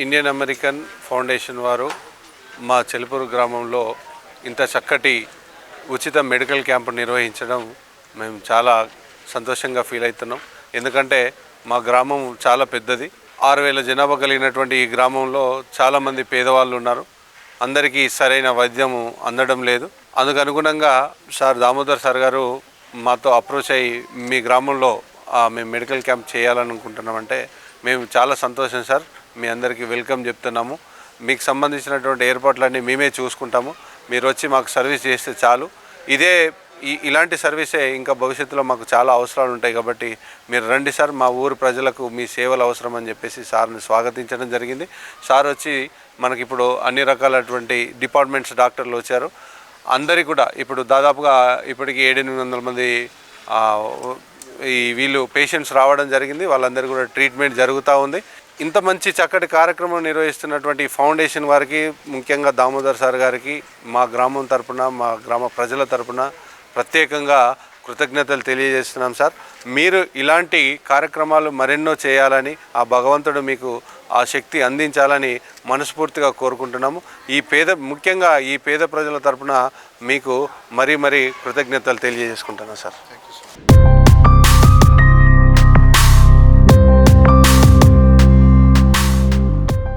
Indian American foundation వారు మా చెలుపూరు గ్రామంలో ఇంత చక్కటి ఉచిత మెడికల్ క్యాంపు నిర్వహించడం మేము చాలా సంతోషంగా ఫీల్ అవుతున్నాం. ఎందుకంటే మా గ్రామం చాలా పెద్దది. 6,000 జనాభా కలిగినటువంటి ఈ గ్రామంలో చాలామంది పేదవాళ్ళు ఉన్నారు. అందరికీ సరైన వైద్యము అందడం లేదు. అందుకు అనుగుణంగా దామోదర్ సార్ గారు మాతో అప్రోచ్ అయ్యి మీ గ్రామంలో మేము మెడికల్ క్యాంప్ చేయాలనుకుంటున్నామంటే మేము చాలా సంతోషం సార్. మీ అందరికీ వెల్కమ్ చెప్తున్నాము. మీకు సంబంధించినటువంటి ఏర్పాట్లన్నీ మేమే చూసుకుంటాము. మీరు వచ్చి మాకు సర్వీస్ చేస్తే చాలు. ఇలాంటి సర్వీసే ఇంకా భవిష్యత్తులో మాకు చాలా అవసరాలు ఉంటాయి కాబట్టి మీరు రండి సార్, మా ఊరు ప్రజలకు మీ సేవలు అవసరం అని చెప్పేసి సార్ని స్వాగతించడం జరిగింది. సార్ వచ్చి మనకి ఇప్పుడు అన్ని రకాలటువంటి డిపార్ట్మెంట్స్ డాక్టర్లు వచ్చారు. అందరికీ కూడా ఇప్పుడు దాదాపుగా ఇప్పటికి 700-800 మంది వీళ్ళు పేషెంట్స్ రావడం జరిగింది. వాళ్ళందరూ కూడా ట్రీట్మెంట్ జరుగుతూ ఉంది. ఇంత మంచి చక్కటి కార్యక్రమం నిర్వహిస్తున్నటువంటి ఫౌండేషన్ వారికి, ముఖ్యంగా దామోదర్ సార్ గారికి మా గ్రామం తరపున, మా గ్రామ ప్రజల తరపున ప్రత్యేకంగా కృతజ్ఞతలు తెలియజేస్తున్నాం సార్. మీరు ఇలాంటి కార్యక్రమాలు మరెన్నో చేయాలని, ఆ భగవంతుడు మీకు ఆ శక్తి అందించాలని మనస్ఫూర్తిగా కోరుకుంటున్నాము. ముఖ్యంగా ఈ పేద ప్రజల తరపున మీకు మరీ కృతజ్ఞతలు తెలియజేసుకుంటున్నాం సార్. Thank you sir.